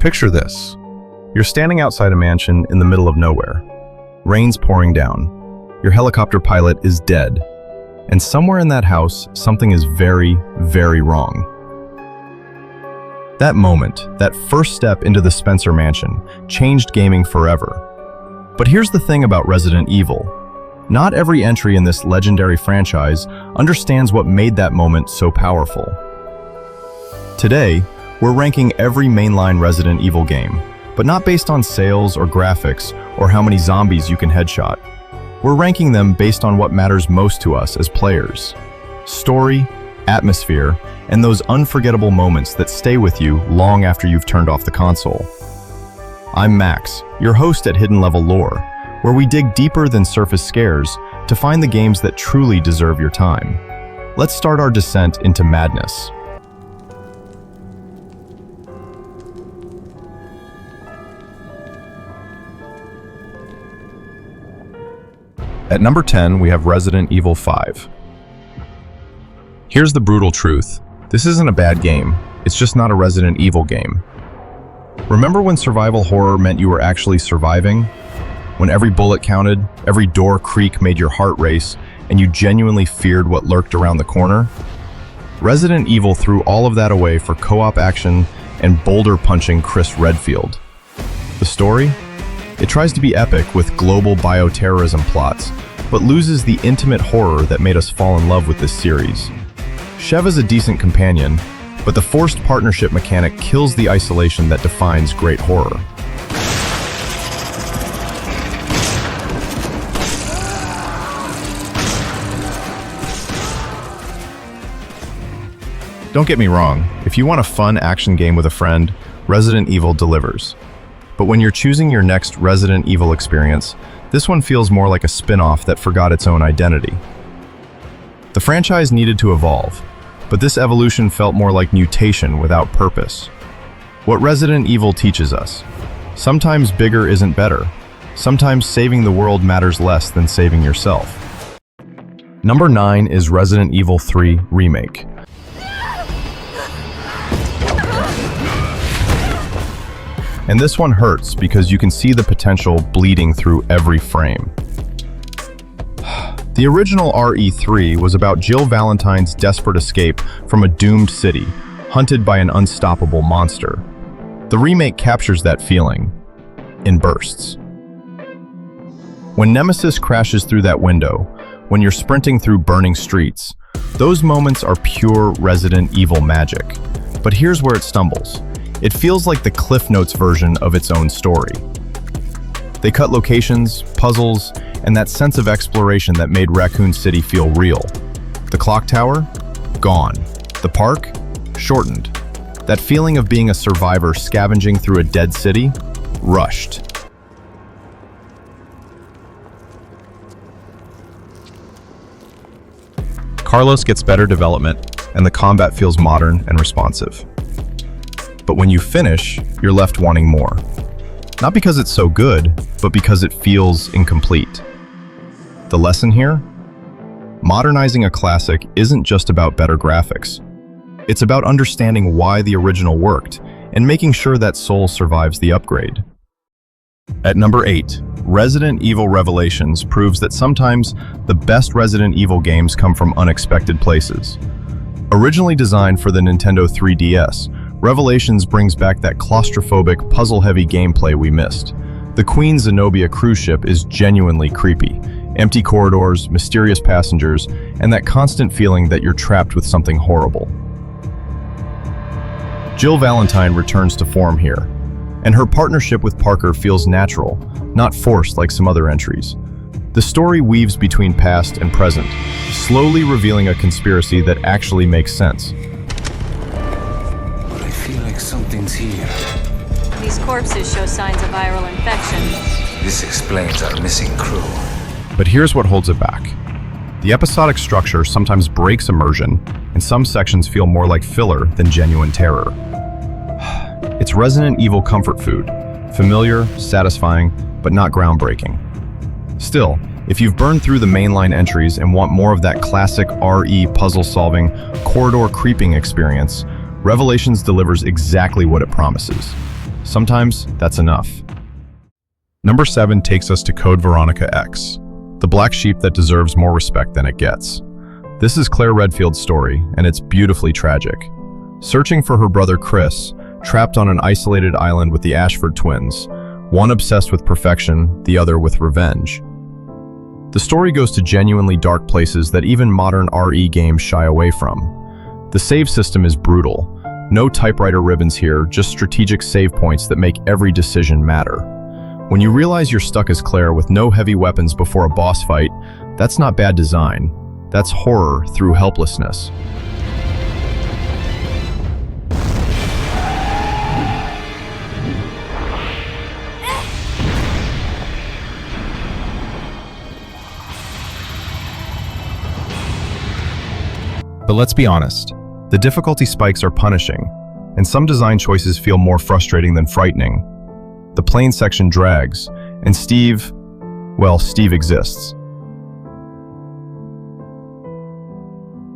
Picture this. You're standing outside a mansion in the middle of nowhere. Rain's pouring down. Your helicopter pilot is dead. And somewhere in that house, something is very, very wrong. That moment, that first step into the Spencer mansion, changed gaming forever. But here's the thing about Resident Evil. Not every entry in this legendary franchise understands what made that moment so powerful. Today, we're ranking every mainline Resident Evil game, but not based on sales or graphics or how many zombies you can headshot. We're ranking them based on what matters most to us as players. Story, atmosphere, and those unforgettable moments that stay with you long after you've turned off the console. I'm Max, your host at Hidden Level Lore, where we dig deeper than surface scares to find the games that truly deserve your time. Let's start our descent into madness. At number 10, we have Resident Evil 5. Here's the brutal truth. This isn't a bad game. It's just not a Resident Evil game. Remember when survival horror meant you were actually surviving? When every bullet counted, every door creak made your heart race, and you genuinely feared what lurked around the corner? Resident Evil threw all of that away for co-op action and boulder-punching Chris Redfield. The story? It tries to be epic with global bioterrorism plots, but loses the intimate horror that made us fall in love with this series. Sheva's a decent companion, but the forced partnership mechanic kills the isolation that defines great horror. Don't get me wrong, if you want a fun action game with a friend, Resident Evil delivers. But when you're choosing your next Resident Evil experience, this one feels more like a spin-off that forgot its own identity. The franchise needed to evolve, but this evolution felt more like mutation without purpose. What Resident Evil teaches us: sometimes bigger isn't better. Sometimes saving the world matters less than saving yourself. Number 9 is Resident Evil 3 Remake. And this one hurts because you can see the potential bleeding through every frame. The original RE3 was about Jill Valentine's desperate escape from a doomed city, hunted by an unstoppable monster. The remake captures that feeling in bursts. When Nemesis crashes through that window, when you're sprinting through burning streets, those moments are pure Resident Evil magic. But here's where it stumbles. It feels like the Cliff Notes version of its own story. They cut locations, puzzles, and that sense of exploration that made Raccoon City feel real. The clock tower? Gone. The park? Shortened. That feeling of being a survivor scavenging through a dead city? Rushed. Carlos gets better development, and the combat feels modern and responsive. But when you finish, you're left wanting more. Not because it's so good, but because it feels incomplete. The lesson here? Modernizing a classic isn't just about better graphics. It's about understanding why the original worked and making sure that soul survives the upgrade. At number 8, Resident Evil Revelations proves that sometimes the best Resident Evil games come from unexpected places. Originally designed for the Nintendo 3DS, Revelations brings back that claustrophobic, puzzle-heavy gameplay we missed. The Queen Zenobia cruise ship is genuinely creepy. Empty corridors, mysterious passengers, and that constant feeling that you're trapped with something horrible. Jill Valentine returns to form here, and her partnership with Parker feels natural, not forced like some other entries. The story weaves between past and present, slowly revealing a conspiracy that actually makes sense. I feel like something's here. These corpses show signs of viral infection. This explains our missing crew. But here's what holds it back. The episodic structure sometimes breaks immersion, and some sections feel more like filler than genuine terror. It's Resident Evil comfort food, familiar, satisfying, but not groundbreaking. Still, if you've burned through the mainline entries and want more of that classic RE puzzle-solving, corridor creeping experience, Revelations delivers exactly what it promises. Sometimes that's enough. Number 7 takes us to Code Veronica X, the black sheep that deserves more respect than it gets. This is Claire Redfield's story, and it's beautifully tragic. Searching for her brother Chris, trapped on an isolated island with the Ashford twins, one obsessed with perfection, the other with revenge. The story goes to genuinely dark places that even modern RE games shy away from. The save system is brutal. No typewriter ribbons here, just strategic save points that make every decision matter. When you realize you're stuck as Claire with no heavy weapons before a boss fight, that's not bad design. That's horror through helplessness. But let's be honest, the difficulty spikes are punishing, and some design choices feel more frustrating than frightening. The plane section drags, and Steve exists.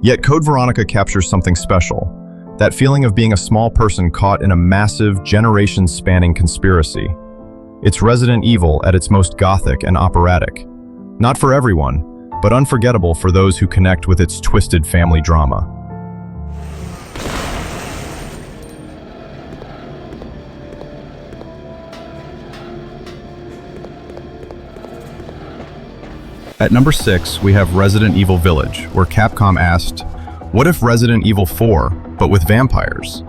Yet Code Veronica captures something special, that feeling of being a small person caught in a massive, generations-spanning conspiracy. It's Resident Evil at its most gothic and operatic. Not for everyone, but unforgettable for those who connect with its twisted family drama. At number 6, we have Resident Evil Village, where Capcom asked, what if Resident Evil 4, but with vampires?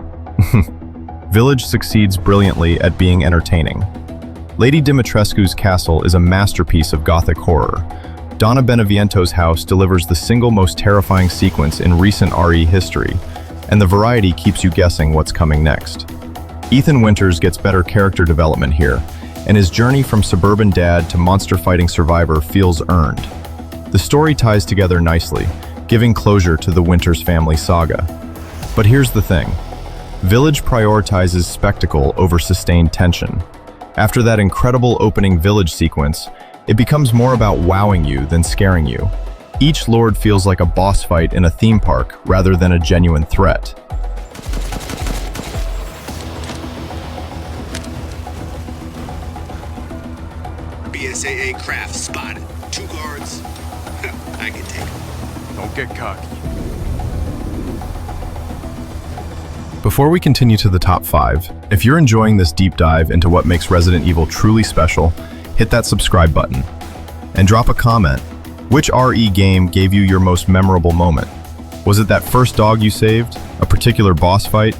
Village succeeds brilliantly at being entertaining. Lady Dimitrescu's castle is a masterpiece of gothic horror. Donna Beneviento's house delivers the single most terrifying sequence in recent RE history, and the variety keeps you guessing what's coming next. Ethan Winters gets better character development here, and his journey from suburban dad to monster-fighting survivor feels earned. The story ties together nicely, giving closure to the Winters family saga. But here's the thing. Village prioritizes spectacle over sustained tension. After that incredible opening Village sequence, it becomes more about wowing you than scaring you. Each lord feels like a boss fight in a theme park rather than a genuine threat. BSAA craft spotted. 2 guards. I can take them. Don't get cocky. Before we continue to the top 5, if you're enjoying this deep dive into what makes Resident Evil truly special, hit that subscribe button and drop a comment. Which RE game gave you your most memorable moment? Was it that first dog you saved, a particular boss fight,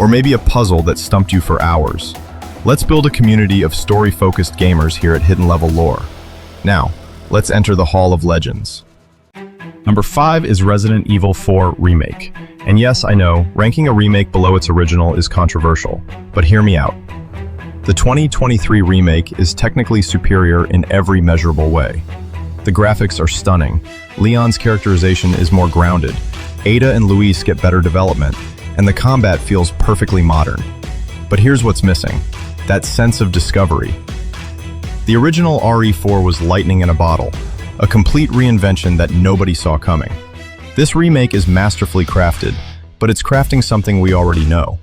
or maybe a puzzle that stumped you for hours? Let's build a community of story-focused gamers here at Hidden Level Lore. Now, let's enter the Hall of Legends. Number 5 is Resident Evil 4 Remake. And yes, I know, ranking a remake below its original is controversial, but hear me out. The 2023 remake is technically superior in every measurable way. The graphics are stunning, Leon's characterization is more grounded, Ada and Luis get better development, and the combat feels perfectly modern. But here's what's missing. That sense of discovery. The original RE4 was lightning in a bottle, a complete reinvention that nobody saw coming. This remake is masterfully crafted, but it's crafting something we already know.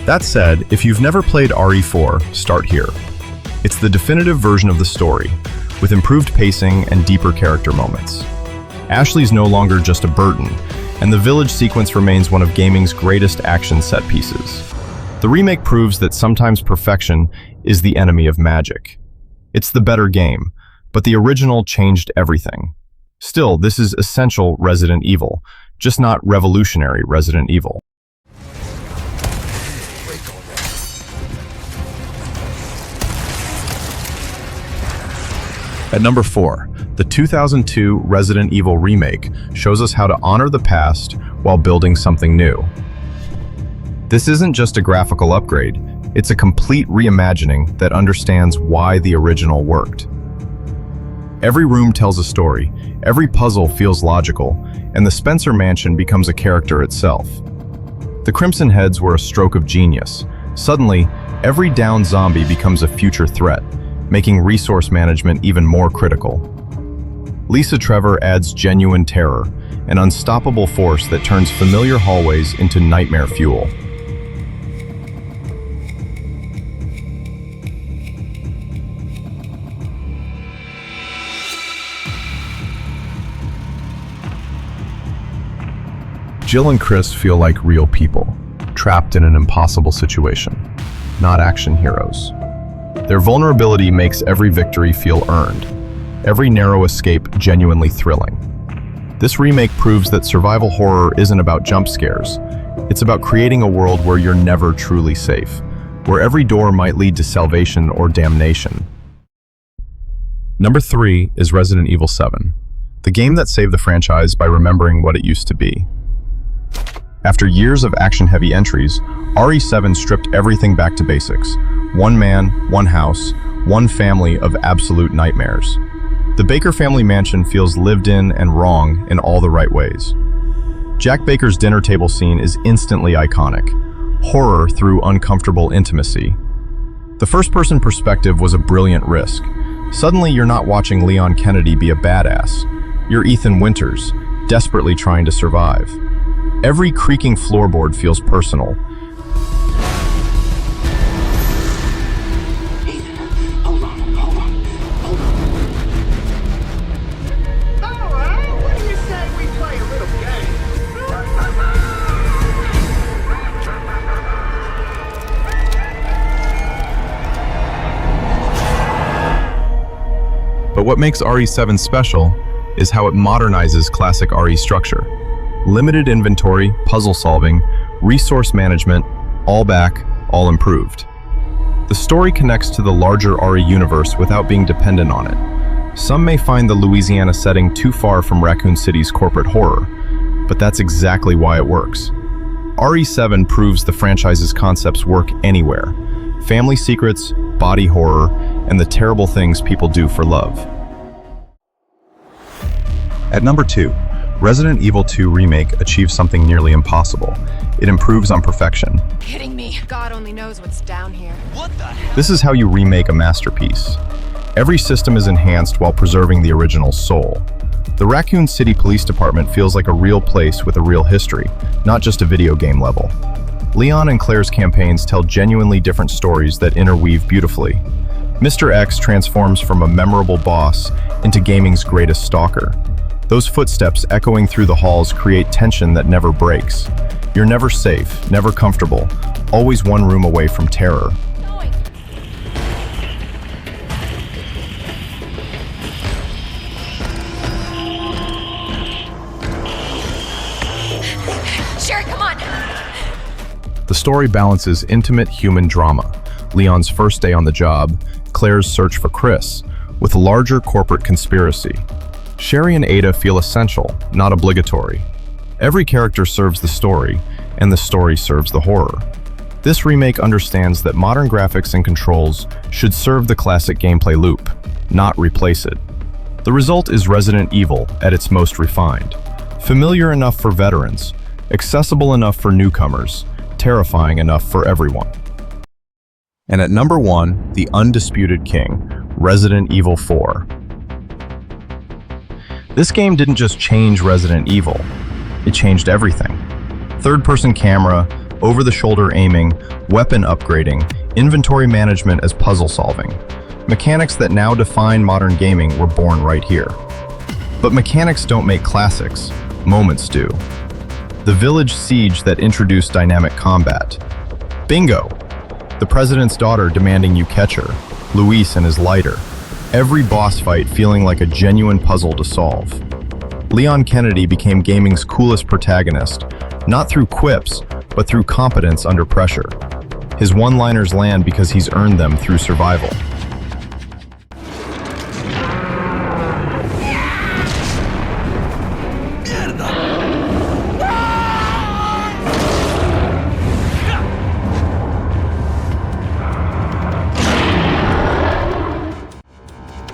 That said, if you've never played RE4, start here. It's the definitive version of the story, with improved pacing and deeper character moments. Ashley's no longer just a burden, and the Village sequence remains one of gaming's greatest action set pieces. The remake proves that sometimes perfection is the enemy of magic. It's the better game, but the original changed everything. Still, this is essential Resident Evil, just not revolutionary Resident Evil. At number 4, the 2002 Resident Evil Remake shows us how to honor the past while building something new. This isn't just a graphical upgrade, it's a complete reimagining that understands why the original worked. Every room tells a story, every puzzle feels logical, and the Spencer Mansion becomes a character itself. The Crimson Heads were a stroke of genius. Suddenly, every downed zombie becomes a future threat, making resource management even more critical. Lisa Trevor adds genuine terror, an unstoppable force that turns familiar hallways into nightmare fuel. Jill and Chris feel like real people, trapped in an impossible situation, not action heroes. Their vulnerability makes every victory feel earned, every narrow escape genuinely thrilling. This remake proves that survival horror isn't about jump scares. It's about creating a world where you're never truly safe, where every door might lead to salvation or damnation. Number 3 is Resident Evil 7, the game that saved the franchise by remembering what it used to be. After years of action-heavy entries, RE7 stripped everything back to basics. One man, one house, one family of absolute nightmares. The Baker family mansion feels lived in and wrong in all the right ways. Jack Baker's dinner table scene is instantly iconic. Horror through uncomfortable intimacy. The first-person perspective was a brilliant risk. Suddenly you're not watching Leon Kennedy be a badass. You're Ethan Winters, desperately trying to survive. Every creaking floorboard feels personal. Hold on. All right, what do you say we play a little game? But what makes RE7 special is how it modernizes classic RE structure. Limited inventory, puzzle solving, resource management, all back, all improved. The story connects to the larger RE universe without being dependent on it. Some may find the Louisiana setting too far from Raccoon City's corporate horror, but that's exactly why it works. RE7 proves the franchise's concepts work anywhere. Family secrets, body horror, and the terrible things people do for love. At number 2, Resident Evil 2 Remake achieves something nearly impossible. It improves on perfection. Kidding me. God only knows what's down here. This is how you remake a masterpiece. Every system is enhanced while preserving the original soul. The Raccoon City Police Department feels like a real place with a real history, not just a video game level. Leon and Claire's campaigns tell genuinely different stories that interweave beautifully. Mr. X transforms from a memorable boss into gaming's greatest stalker. Those footsteps echoing through the halls create tension that never breaks. You're never safe, never comfortable, always one room away from terror. Sure, come on. The story balances intimate human drama, Leon's first day on the job, Claire's search for Chris, with larger corporate conspiracy. Sherry and Ada feel essential, not obligatory. Every character serves the story, and the story serves the horror. This remake understands that modern graphics and controls should serve the classic gameplay loop, not replace it. The result is Resident Evil at its most refined. Familiar enough for veterans, accessible enough for newcomers, terrifying enough for everyone. And at number 1, the undisputed king, Resident Evil 4. This game didn't just change Resident Evil, it changed everything. Third-person camera, over-the-shoulder aiming, weapon upgrading, inventory management as puzzle solving. Mechanics that now define modern gaming were born right here. But mechanics don't make classics, moments do. The village siege that introduced dynamic combat. Bingo! The president's daughter demanding you catch her, Luis and his lighter. Every boss fight feeling like a genuine puzzle to solve. Leon Kennedy became gaming's coolest protagonist, not through quips, but through competence under pressure. His one-liners land because he's earned them through survival.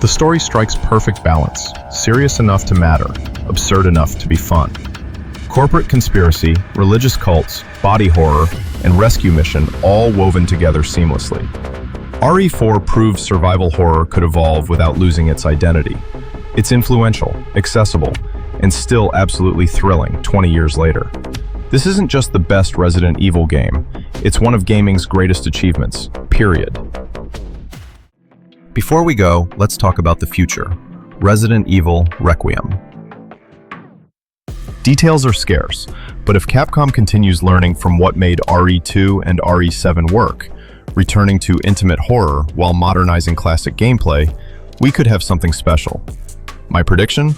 The story strikes perfect balance, serious enough to matter, absurd enough to be fun. Corporate conspiracy, religious cults, body horror, and rescue mission all woven together seamlessly. RE4 proves survival horror could evolve without losing its identity. It's influential, accessible, and still absolutely thrilling 20 years later. This isn't just the best Resident Evil game, it's one of gaming's greatest achievements, period. Before we go, let's talk about the future. Resident Evil Requiem. Details are scarce, but if Capcom continues learning from what made RE2 and RE7 work, returning to intimate horror while modernizing classic gameplay, we could have something special. My prediction?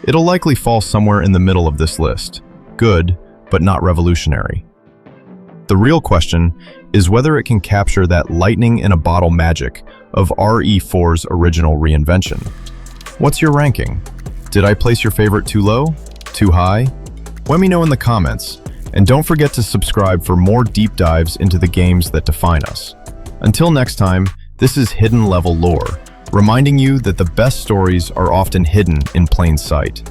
It'll likely fall somewhere in the middle of this list. Good, but not revolutionary. The real question is whether it can capture that lightning-in-a-bottle magic of RE4's original reinvention. What's your ranking? Did I place your favorite too low? Too high? Let me know in the comments, and don't forget to subscribe for more deep dives into the games that define us. Until next time, this is Hidden Level Lore, reminding you that the best stories are often hidden in plain sight.